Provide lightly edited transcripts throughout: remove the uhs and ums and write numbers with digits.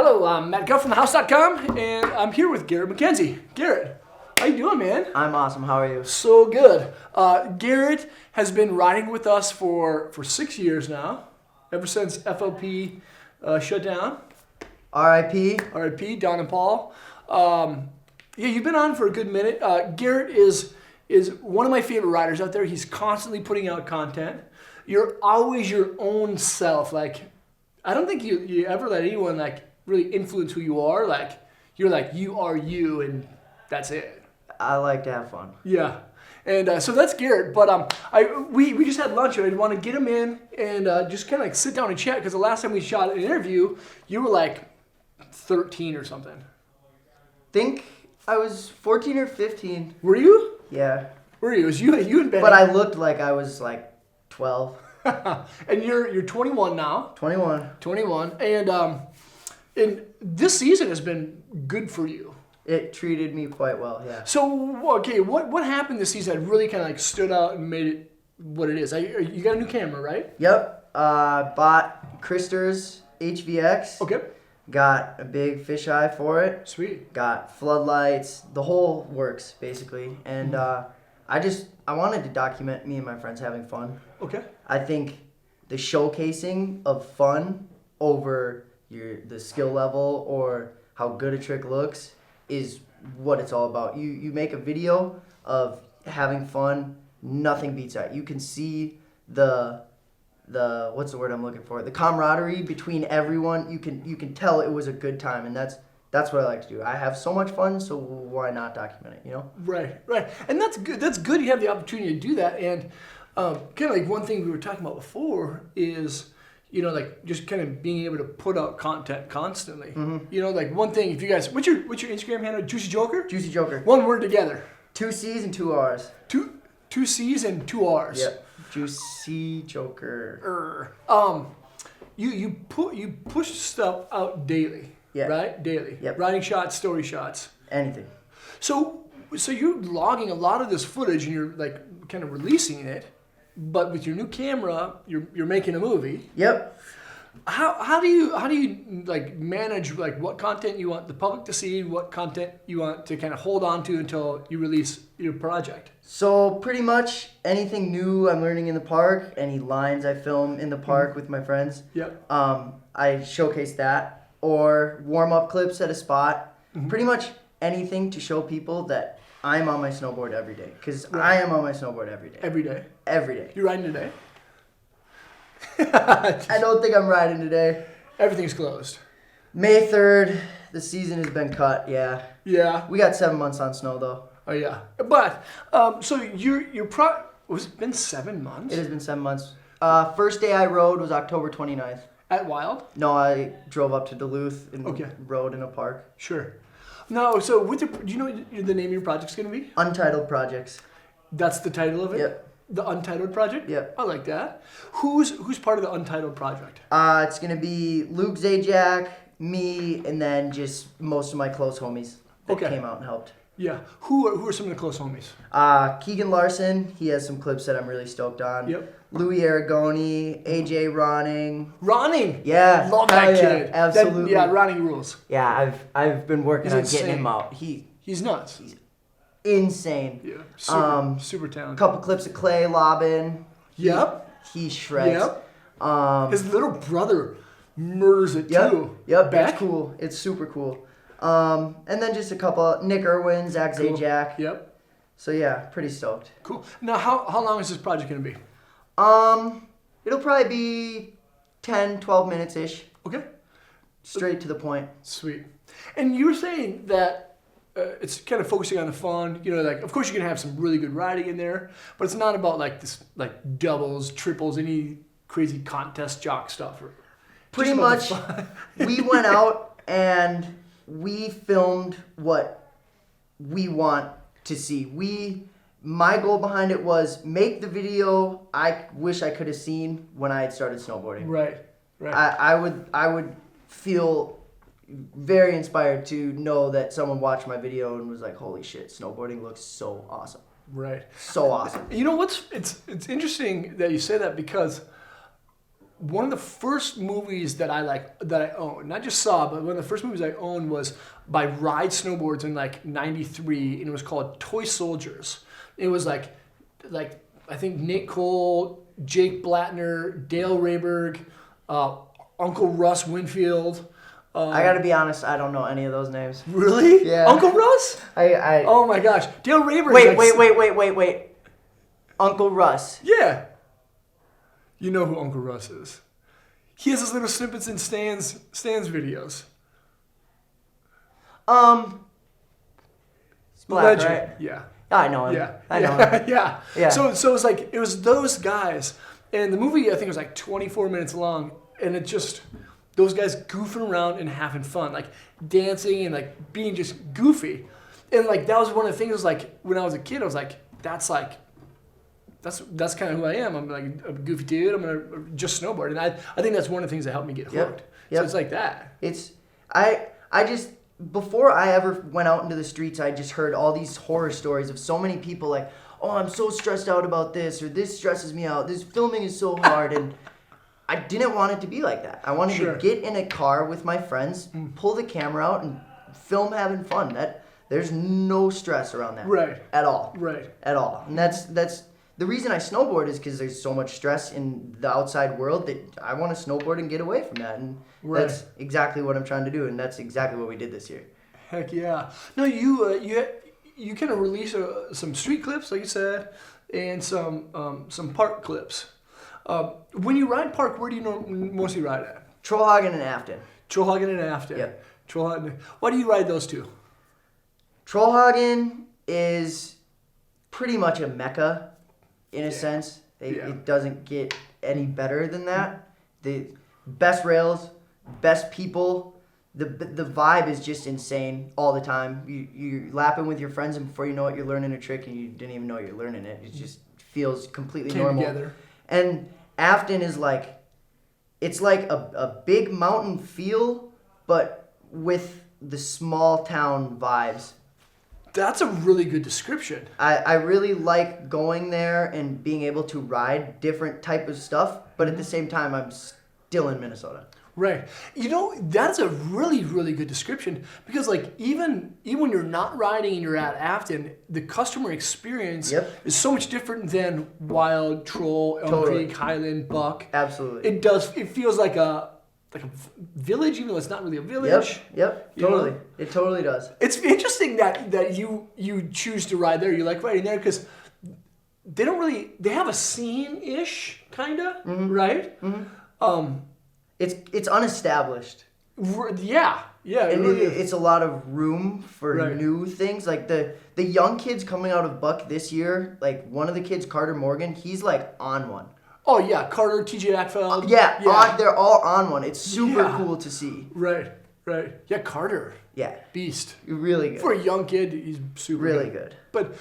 Hello, I'm Matt Guff from thehouse.com, and I'm here with Garrett McKenzie. Garrett, how you doing, man? I'm awesome. How are you? So good. Garrett has been riding with us for 6 years now, ever since FLP shut down. R.I.P. R.I.P. Don and Paul. You've been on for a good minute. Garrett is one of my favorite riders out there. He's constantly putting out content. You're always your own self. Like, I don't think you ever let anyone really influence who you are. You're you are you, and that's it. I like to have fun. Yeah, and so that's Garrett. But we just had lunch, and I'd want to get him in and just kind of sit down and chat, because the last time we shot an interview, you were 13 or something. Think I was 14 or 15. Were you? Yeah. Were you? It was you and Ben. But I looked like I was 12. And you're 21 now. 21. 21, and this season has been good for you. It treated me quite well, yeah. So, okay, what happened this season that really kind of stood out and made it what it is? You got a new camera, right? Yep. Bought Krister's HVX. Okay. Got a big fisheye for it. Sweet. Got floodlights. The whole works, basically. And I wanted to document me and my friends having fun. Okay. I think the showcasing of fun over the skill level or how good a trick looks is what it's all about. You make a video of having fun, nothing beats that. You can see the what's the word I'm looking for? The camaraderie between everyone. You can tell it was a good time, and that's what I like to do. I have so much fun, so why not document it, you know? Right. And that's good. That's good you have the opportunity to do that. And kind of one thing we were talking about before is, just kind of being able to put out content constantly. Mm-hmm. One thing, if you guys, what's your Instagram handle? Juicy Joker? Juicy Joker. One word together. 2 C's and 2 R's. Two C's and 2 R's. Yep. Juicy Joker. You push stuff out daily. Yeah. Right? Daily. Yep. Writing shots, story shots. Anything. So you're logging a lot of this footage and you're kind of releasing it, but with your new camera, you're making a movie. Yep. How do you manage what content you want the public to see, what content you want to kind of hold on to until you release your project? So pretty much anything new I'm learning in the park, any lines I film in the park with my friends. Yep. I showcase that, or warm up clips at a spot. Mm-hmm. Pretty much anything to show people that I'm on my snowboard every day, because I am on my snowboard every day. Every day. Every day. You riding today? I don't think I'm riding today. Everything's closed. May 3rd, the season has been cut, yeah. Yeah. We got 7 months on snow, though. Oh, yeah. But, so was it been 7 months? It has been 7 months. First day I rode was October 29th. At Wild? No, I drove up to Duluth and rode in a park. Sure. No, so do you know what the name of your project's going to be? Untitled Projects. That's the title of it? Yep. The Untitled Project? Yep. I like that. Who's part of the Untitled Project? It's going to be Luke Zajac, me, and then just most of my close homies that came out and helped. Yeah. Who are some of the close homies? Keegan Larson, he has some clips that I'm really stoked on. Yep. Louis Aragoni, AJ Ronning. Ronning? Yeah. Love that kid. Absolutely. Ronning rules. Yeah, I've been working on getting him out. He's nuts. He's insane. Yeah. Super talented. Couple clips of Clay Lobbin. Yep. He shreds. Yep. His little brother murders it too. Yep. Beck? It's cool. It's super cool. And then just a couple, Nick Irwin, Zach Zajac. Yep. So yeah, pretty stoked. Cool. Now, how long is this project going to be? It'll probably be 10, 12 minutes-ish. Okay. Straight to the point. Sweet. And you were saying that it's kind of focusing on the fun. Of course you're going to have some really good riding in there, but it's not about this doubles, triples, any crazy contest jock stuff. Pretty much, we went out and we filmed what we want to see. My goal behind it was make the video I wish I could have seen when I had started snowboarding. Right. I would feel very inspired to know that someone watched my video and was like, holy shit, snowboarding looks so awesome. Right. So awesome. You know what's it's interesting that you say that, because one of the first movies that I owned, not just saw, but one of the first movies I owned was by Ride Snowboards in like '93, and it was called Toy Soldiers. It was like I think Nate Cole, Jake Blattner, Dale Rayberg, Uncle Russ Winfield. I gotta be honest, I don't know any of those names. Really? Yeah. Uncle Russ? I Oh my gosh, Dale Rayberg. Wait. Uncle Russ. Yeah. You know who Uncle Russ is. He has his little snippets in Stan's videos. Black, Legend. right? Yeah. I know him. Yeah. I know him. Yeah. Yeah. So it was like, it was those guys. And the movie, I think, was like 24 minutes long. And it just, those guys goofing around and having fun. Like dancing and like being just goofy. And like, that was one of the things, like, when I was a kid, I was like, that's kind of who I am. I'm like a goofy dude. I'm going to just snowboard. And I think that's one of the things that helped me get hooked. So it's like that. I just, before I ever went out into the streets, I just heard all these horror stories of so many people like, oh, I'm so stressed out about this, or this stresses me out. This filming is so hard. And I didn't want it to be like that. I wanted to get in a car with my friends, pull the camera out, and film having fun. There's no stress around that. Right. At all. Right. At all. And that's the reason I snowboard is because there's so much stress in the outside world that I want to snowboard and get away from that. And that's exactly what I'm trying to do. And that's exactly what we did this year. Heck yeah. No, you kind of release some street clips, like you said, and some park clips. When you ride park, where do you mostly ride at? Trollhagen and Afton. Trollhagen and Afton. Yep. Trollhagen. Why do you ride those two? Trollhagen is pretty much a mecca in a sense. It doesn't get any better than that. The best rails, best people. The vibe is just insane all the time. You're lapping with your friends, and before you know it, you're learning a trick, and you didn't even know you're learning it. It just feels completely normal. Together. And Afton is like, it's like a big mountain feel, but with the small town vibes. That's a really good description. I really like going there and being able to ride different type of stuff, but at the same time, I'm still in Minnesota. Right. You know, that's a really, really good description because, like, even when you're not riding and you're at Afton, the customer experience is so much different than Wild, Troll, Elm Creek, Highland, Buck. Absolutely. It feels like a village, even though it's not really a village. Yep. Totally. It totally does. It's interesting that you choose to ride there. You like riding there because they have a scene-ish, kind of, right? Mm-hmm. It's unestablished. Yeah. And it's a lot of room for new things. Like the young kids coming out of Buck this year, like one of the kids, Carter Morgan, he's like on one. Oh yeah, Carter, TJ Ackfeld. They're all on one. It's super cool to see. Right. Yeah, Carter. Yeah. Beast. Really good. For a young kid, he's super really good. But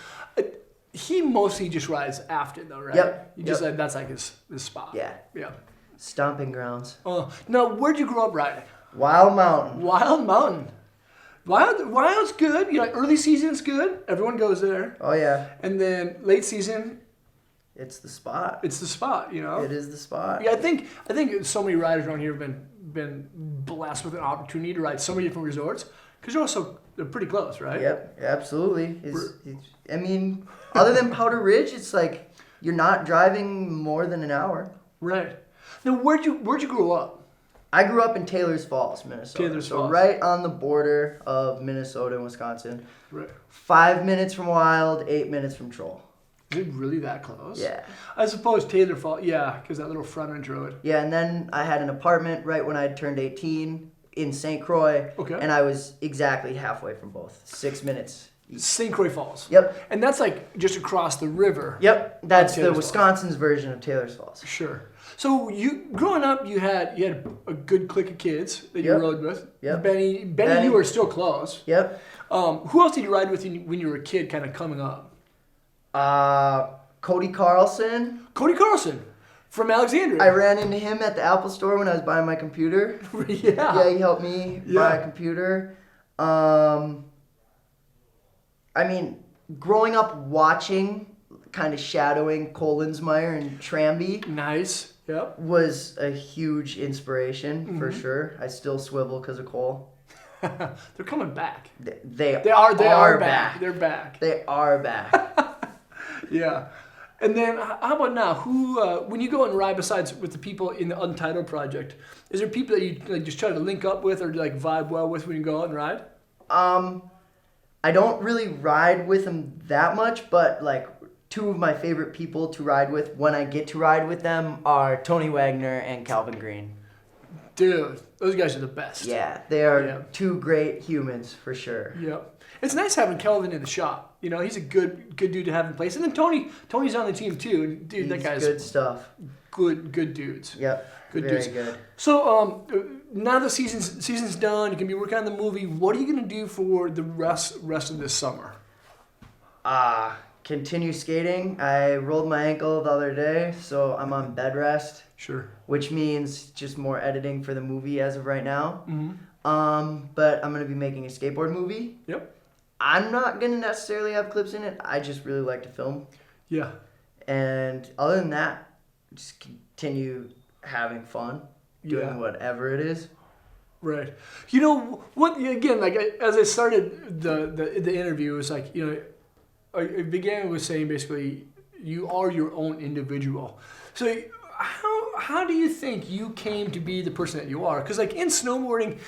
he mostly just rides Afton though, right? Yep. You just said that's like his spot. Yeah. Yeah. Stomping grounds. Now, where'd you grow up riding? Wild Mountain. Wild's good. You know, early season's good. Everyone goes there. Oh yeah. And then late season. It's the spot. You know. It is the spot. Yeah, I think so many riders around here have been blessed with an opportunity to ride so many different resorts because they're pretty close, right? Yep, absolutely. I mean, other than Powder Ridge, it's like you're not driving more than an hour. Right. Now, where'd you grow up? I grew up in Taylor's Falls, Minnesota. Falls. Right on the border of Minnesota and Wisconsin. Right. 5 minutes from Wild, 8 minutes from Troll. Is it really that close? Yeah. I suppose Taylor Falls, because that little frontage road. Yeah, and then I had an apartment right when I turned 18 in St. Croix. Okay. And I was exactly halfway from both. 6 minutes. St. Croix Falls. Yep. And that's like just across the river. Yep. That's the Falls. Wisconsin's version of Taylor's Falls. Sure. So growing up, you had a good clique of kids that you rode with. Yep. Benny, you were still close. Yep. Who else did you ride with when you were a kid, kind of coming up? Cody Carlson. Cody Carlson from Alexandria. I ran into him at the Apple store when I was buying my computer. Yeah, he helped me buy a computer. I mean, growing up watching, kind of shadowing Kolensmeyer and Tramby. Nice. Yep. was a huge inspiration for Mm-hmm. sure. I still swivel because of Cole. They're coming back. They are back. They're back. They are back. Yeah. And then how about now? Who, when you go and ride besides with the people in the Untitled project, is there people that you like just try to link up with or like vibe well with when you go out and ride? I don't really ride with them that much, but like two of my favorite people to ride with when I get to ride with them are Tony Wagner and Calvin Green. Dude, those guys are the best. Yeah, they are two great humans for sure. Yeah. It's nice having Kelvin in the shop. You know, he's a good dude to have in place. And then Tony's on the team too. And dude, that guy's good stuff. Good dudes. Yep. Good very dudes. good. So now the season's done. You can be working on the movie. What are you gonna do for the rest of this summer? Continue skating. I rolled my ankle the other day, so I'm on bed rest. Sure. Which means just more editing for the movie as of right now. Mm-hmm. But I'm gonna be making a skateboard movie. Yep. I'm not gonna necessarily have clips in it. I just really like to film. Yeah. And other than that, just continue having fun, doing whatever it is. Right. You know what? Again, like as I started the interview, it was like, you know, I began with saying basically you are your own individual. So how do you think you came to be the person that you are? Because like in snowboarding,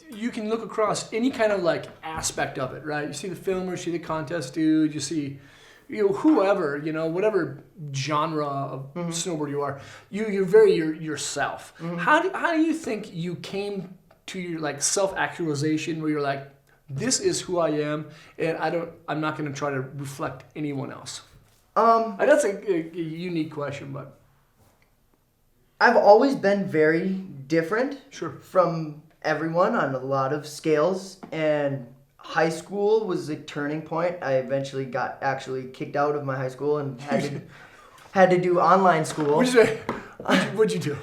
you can look across any kind of like aspect of it, right? You see the filmer, you see the contest dude, you see, you know, whoever, you know, whatever genre of snowboard you are, you're very yourself. Mm-hmm. How do you think you came to your like self-actualization where you're like, this is who I am, and I'm not going to try to reflect anyone else? That's a unique question, but I've always been very different from everyone on a lot of scales, and high school was a turning point. I eventually got actually kicked out of my high school and had to do online school. What'd you do?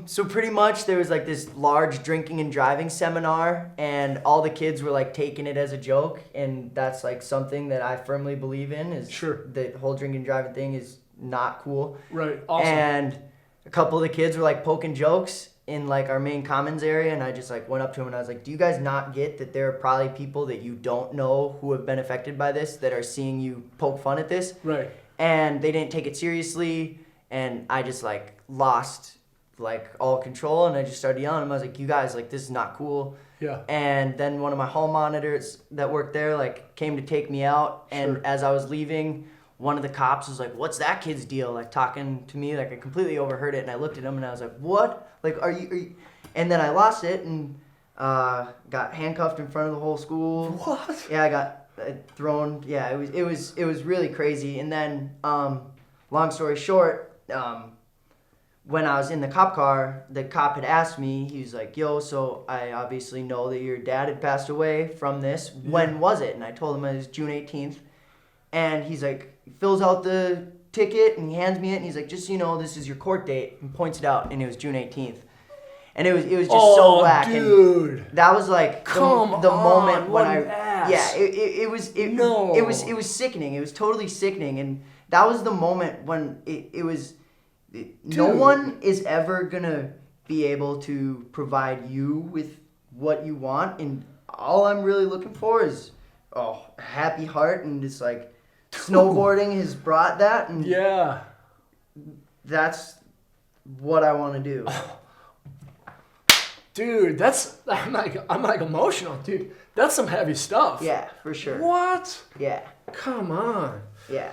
So pretty much there was like this large drinking and driving seminar, and all the kids were like taking it as a joke, and that's like something that I firmly believe in is the whole drinking and driving thing is not cool. Right. Awesome. And a couple of the kids were like poking jokes in like our main commons area, and I just like went up to them and I was like, do you guys not get that there are probably people that you don't know who have been affected by this that are seeing you poke fun at this? Right. And they didn't take it seriously, and I just like lost like all control, and I just started yelling at them. I was like, you guys, like, this is not cool. Yeah. And then one of my hall monitors that worked there like came to take me out, and as I was leaving, one of the cops was like, what's that kid's deal? Like talking to me, like I completely overheard it, and I looked at him and I was like, what? Like, are you? And then I lost it and got handcuffed in front of the whole school. What? Yeah, I got thrown. Yeah, it was really crazy. And then, long story short, when I was in the cop car, the cop had asked me, he was like, yo, so I obviously know that your dad had passed away from this. Yeah. When was it? And I told him it was June 18th. And he's like, he fills out the ticket and he hands me it, and he's like, just so you know, this is your court date, and points it out, and it was June 18th. And it was just so whack. Dude. And that was like the moment when it was sickening. It was totally sickening, and that was the moment when it was. No one is ever gonna be able to provide you with what you want, and all I'm really looking for is a happy heart, and it's like snowboarding has brought that, and that's what I want to do. Dude, I'm like emotional, dude. That's some heavy stuff. Yeah, for sure. What? Yeah. Come on. Yeah.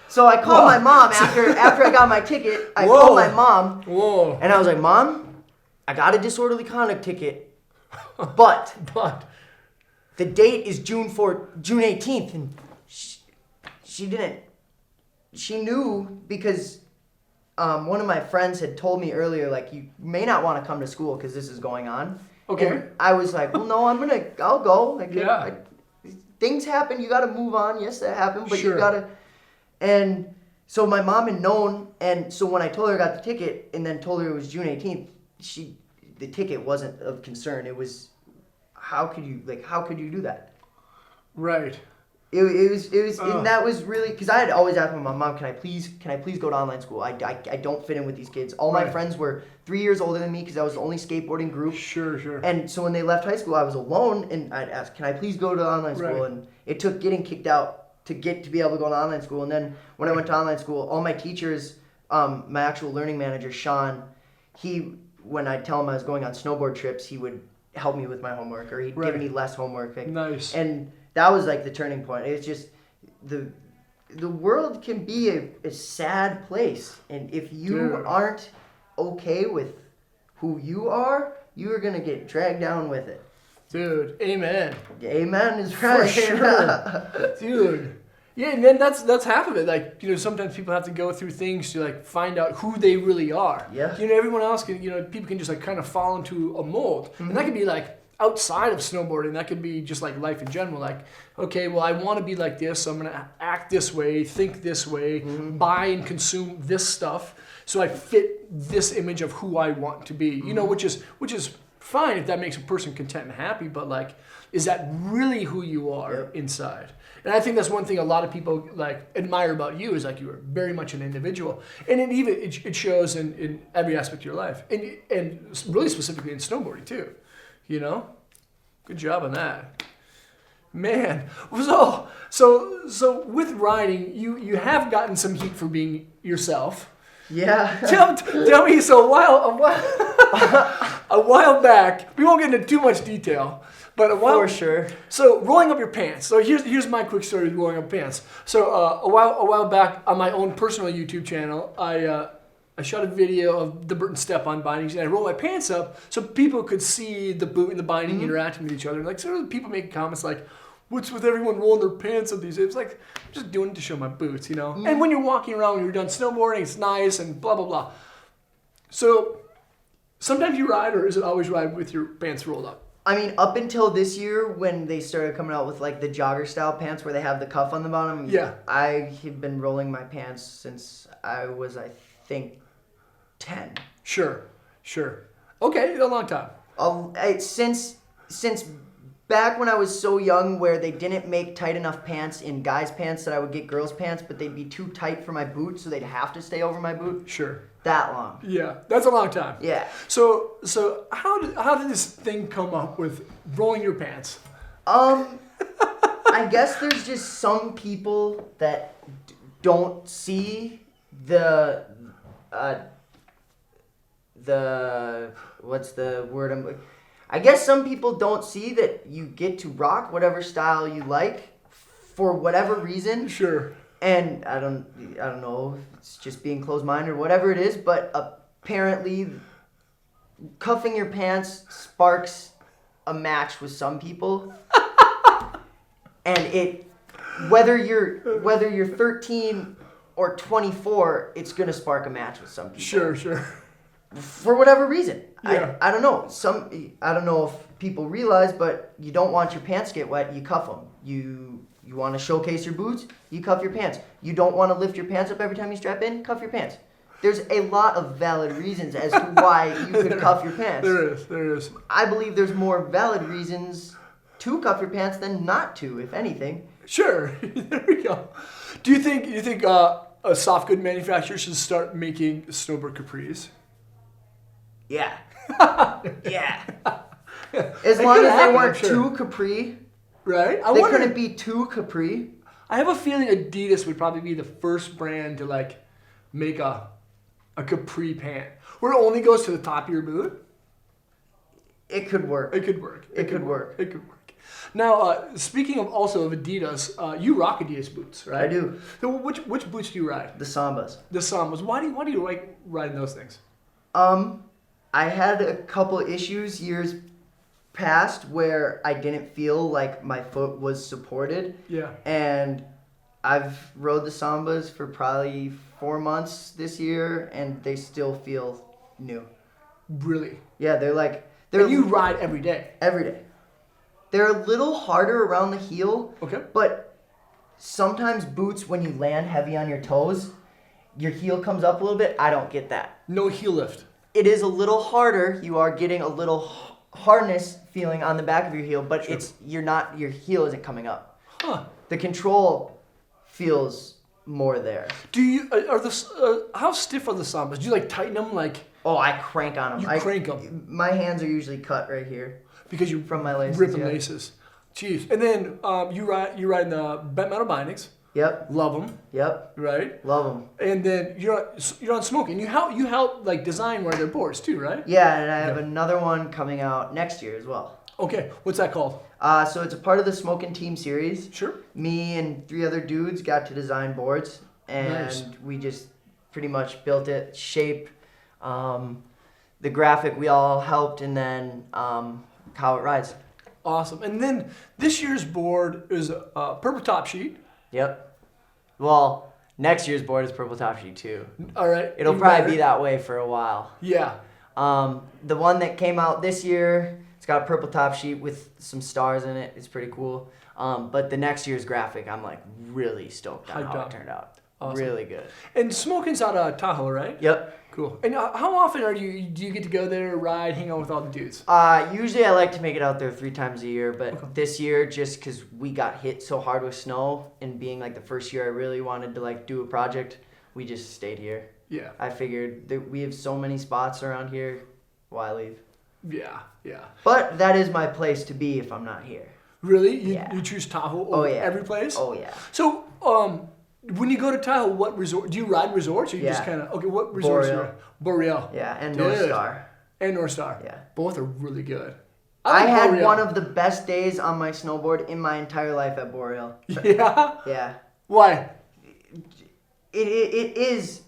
So I called my mom after I got my ticket. I called my mom. Whoa. And I was like, Mom, I got a disorderly conduct ticket, but the date is June 18th, and she didn't. She knew because one of my friends had told me earlier, like, you may not want to come to school because this is going on. Okay. And I was like, well, no, I'll go. Like, things happen. You got to move on. Yes, that happened, but you got to. And so my mom had known, and so when I told her I got the ticket and then told her it was June 18th, the ticket wasn't of concern. It was, how could you do that? Right. And that was really, because I had always asked my mom, can I please go to online school? I don't fit in with these kids. All my friends were 3 years older than me because I was the only skateboarding group. Sure. And so when they left high school, I was alone, and I'd ask, can I please go to online school? And it took getting kicked out to be able to go to online school. And then when I went to online school, all my teachers, my actual learning manager, Sean, when I'd tell him I was going on snowboard trips, he would help me with my homework, or he'd give me less homework. Nice. And that was like the turning point. It's just the world can be a sad place, and if you aren't okay with who you are gonna get dragged down with it. Dude, amen. Amen is right. For sure. Dude. Yeah, and then that's half of it. Like, sometimes people have to go through things to like find out who they really are. Yeah. Everyone else can, people can just like kind of fall into a mold. And that could be like outside of snowboarding. That could be just like life in general. Like, okay, well, I want to be like this, so I'm going to act this way, think this way, buy and consume this stuff, so I fit this image of who I want to be. Which is fine if that makes a person content and happy, but like, is that really who you are inside? And I think that's one thing a lot of people like admire about you, is like you are very much an individual, and it shows in every aspect of your life, and really specifically in snowboarding too. Good job on that, man. So with riding, you have gotten some heat for being yourself. Yeah. Tell me. So a while back, we won't get into too much detail, but a while. For sure. So rolling up your pants. So here's my quick story of rolling up pants. So a while back on my own personal YouTube channel, I shot a video of the Burton step-on bindings, and I rolled my pants up so people could see the boot and the binding interacting with each other. Like, so people making comments like, "What's with everyone rolling their pants up these days?" It's like, I'm just doing it to show my boots, And when you're walking around, when you're done snowboarding, it's nice and blah, blah, blah. So sometimes you ride, or is it always ride with your pants rolled up? I mean, up until this year when they started coming out with like the jogger style pants where they have the cuff on the bottom. Yeah. I have been rolling my pants since I was, I think, 10. Sure. Okay, a long time. Since back when I was so young, where they didn't make tight enough pants in guys' pants that I would get girls' pants, but they'd be too tight for my boot, so they'd have to stay over my boot. Sure. That long. Yeah, that's a long time. Yeah. So how did this thing come up with rolling your pants? I guess there's just some people that don't see the what's the word I guess some people don't see that you get to rock whatever style you like for whatever reason. Sure. And I don't know if it's just being closed-minded or whatever it is, but apparently cuffing your pants sparks a match with some people. And whether you're 13 or 24, it's gonna spark a match with some people. Sure. For whatever reason. Yeah. I don't know. I don't know if people realize, but you don't want your pants to get wet, you cuff them. You want to showcase your boots, you cuff your pants. You don't want to lift your pants up every time you strap in, cuff your pants. There's a lot of valid reasons as to why you could cuff your pants. There is. I believe there's more valid reasons to cuff your pants than not to, if anything. Sure. There we go. Do you think a soft good manufacturer should start making snowboard capris? Yeah. Yeah. As long as they weren't too capri. Right? They couldn't be too capri. I have a feeling Adidas would probably be the first brand to like make a capri pant where it only goes to the top of your boot. It could work. It could work. Now, speaking of Adidas, you rock Adidas boots, right? I do. So which boots do you ride? The Sambas. The Sambas. Why do you like riding those things? I had a couple issues years past where I didn't feel like my foot was supported. Yeah. And I've rode the Sambas for probably 4 months this year, and they still feel new. Really? Yeah, they're you ride every day? Every day. They're a little harder around the heel. Okay. But sometimes boots, when you land heavy on your toes, your heel comes up a little bit. I don't get that. No heel lift. It is a little harder. You are getting a little hardness feeling on the back of your heel, but sure. your heel isn't coming up. Huh. the control feels more there. Do you how stiff are the Sambas? Do you like tighten them like? Oh, I crank on them. You crank them. My hands are usually cut right here Because you from my laces. rip them laces. Jeez. And then you ride in the bent metal bindings. Yep. Love them. Yep. Right. Love them. And then you're on smoking. You help like design one of their boards too, right? Yeah, and I have another one coming out next year as well. Okay. What's that called? So it's a part of the Smoking Team series. Sure. Me and 3 other dudes got to design boards, and Nice. we just pretty much built it, shape, the graphic we all helped, and then how it rides. Awesome. And then this year's board is a purple top sheet. Yep. Well, next year's board is purple top sheet too. All right. It'll even probably better. be that way for a while. Yeah. The one that came out this year, it's got a purple top sheet with some stars in it. It's pretty cool. But the next year's graphic, I'm like really stoked on Hyped how up. it turned out. Awesome. Really good. And smoking's out of Tahoe, right? Yep. Cool. And how often do you get to go there, ride, hang out with all the dudes? Usually I like to make it out there 3 times a year, but this year, just because we got hit so hard with snow and being like the first year I really wanted to like do a project, we just stayed here. Yeah. I figured that we have so many spots around here, why leave? Yeah. Yeah. But that is my place to be if I'm not here. Really? Yeah. You choose Tahoe over every place? Oh yeah. So, when you go to Tahoe, what resort do you ride resorts or you just Yeah. kind of what resorts? Boreal. Boreal. Yeah, and Dude. North Star. And North Star. Yeah. Both are really good. I like had Boreal. one of the best days on my snowboard in my entire life at Boreal. Yeah. Yeah. Why? It is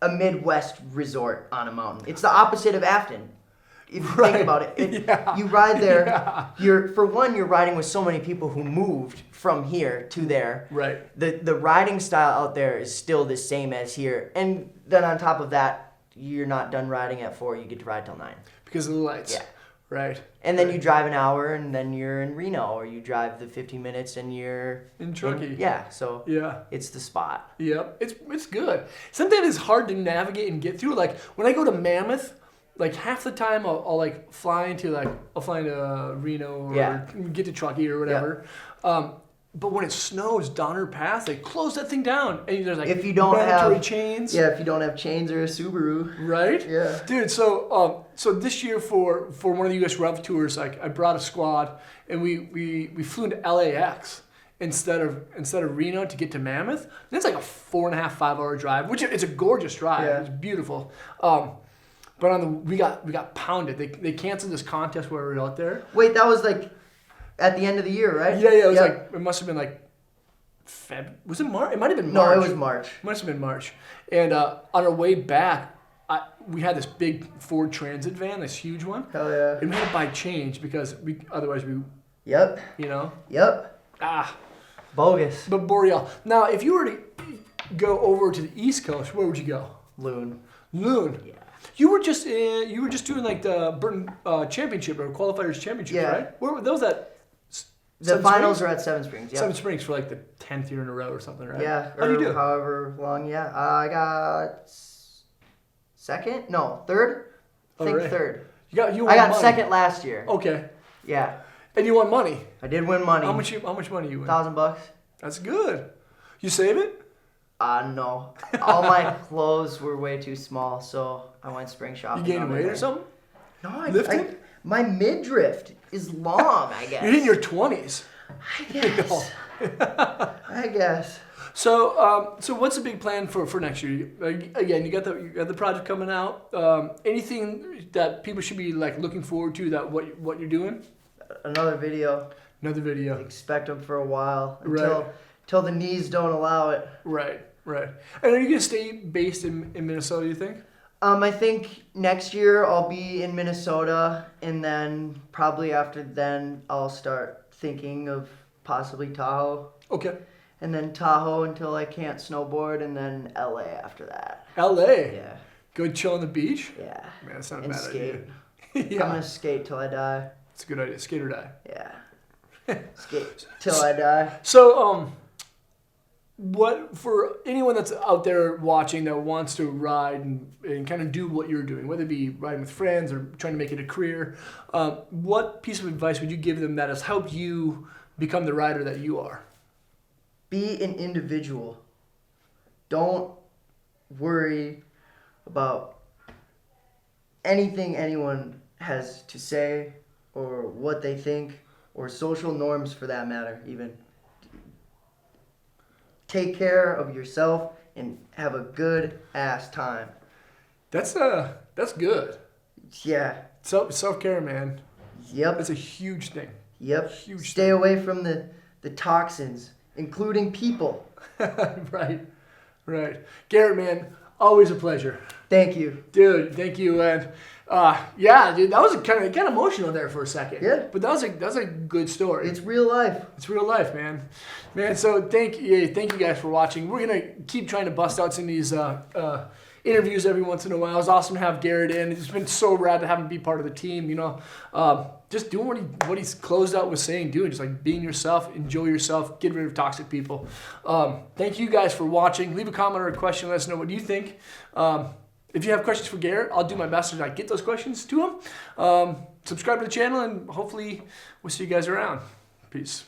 a Midwest resort on a mountain. It's the opposite of Afton. If you think about it, Yeah. you ride there. Yeah. You're riding with so many people who moved from here to there. Right. The riding style out there is still the same as here, and then on top of that, you're not done riding at 4. You get to ride till 9. Because of the lights. Yeah. Right. And then you drive an hour, and then you're in Reno, or you drive the 15 minutes, and you're In Truckee. yeah. So Yeah. it's the spot. Yep. It's good. Sometimes it's hard to navigate and get through. Like when I go to Mammoth, like half the time I'll like fly into Reno or get to Truckee or whatever. But when it snows down her path, they close that thing down, and there's like If you don't mandatory have chains. Yeah, if you don't have chains or a Subaru. Right? Yeah. Dude, so this year for one of the US Rev tours, like I brought a squad and we flew into LAX instead of Reno to get to Mammoth. And it's like a 4.5, 5 hour drive, which it's a gorgeous drive. Yeah. It's beautiful. But we got pounded. They canceled this contest where we were out there. Wait, that was like at the end of the year, right? Yeah, it was like it must have been like was it March? It might have been No, March. it was March. Must have been March. And on our way back, we had this big Ford Transit van, this huge one. Hell yeah. And we had to buy change because otherwise we, Yep. you know. Yep. Bogus. But Boreal. Now, if you were to go over to the East Coast, where would you go? Loon. Loon. Yeah. You were just doing like the Burton Championship or Qualifiers Championship, Yeah. right? Where were those at? The Seven finals Springs? are at Seven Springs. Yeah. Seven Springs for like the 10th year in a row or something, right? Yeah. How do you do? However long. Yeah. I got second. No, third. I think right. third. You I won got money. second last year. Okay. Yeah. And you won money. I did win money. How much money you win? $1,000. That's good. You save it? No. All my clothes were way too small, so I went spring You shopping. gained on weight my or own. something? No, Lifting? my midriff is long, I guess. You're in your 20s. I guess. I guess. So what's the big plan for next year? Again, you got the project coming out. Anything that people should be like looking forward to that what you're doing? Another video. Another video. Expect them for a while Right. until the knees don't allow it. Right. And are you gonna stay based in Minnesota? You think? I think next year I'll be in Minnesota, and then probably after then I'll start thinking of possibly Tahoe. Okay. And then Tahoe until I can't snowboard, and then LA after that. LA. Yeah. Go chill on the beach. Yeah. Man, that's not a And bad skate. idea. I'm gonna skate till I die. It's a good idea. Skate or die. Yeah. Skate till I die. So, what for anyone that's out there watching that wants to ride and kind of do what you're doing, whether it be riding with friends or trying to make it a career, what piece of advice would you give them that has helped you become the rider that you are? be an individual. Don't worry about anything anyone has to say or what they think or social norms for that matter even. Take care of yourself and have a good ass time. That's good. Yeah. Self-care, man. Yep. That's a huge thing. Yep. Huge Stay away from the toxins, including people. Right. Garrett, man, always a pleasure. Thank you. Dude, thank you. And yeah, dude, that was kind of emotional there for a second. Yeah. But that was a good story. It's real life. It's real life, man. So thank you guys for watching. We're gonna keep trying to bust out some of these interviews every once in a while. It was awesome to have Garrett in. It's been so rad to have him be part of the team. Just doing what he's closed out with saying, dude. Just like being yourself, enjoy yourself, get rid of toxic people. Thank you guys for watching. Leave a comment or a question. Let us know what you think. If you have questions for Garrett, I'll do my best to get those questions to him. Subscribe to the channel, and hopefully we'll see you guys around. Peace.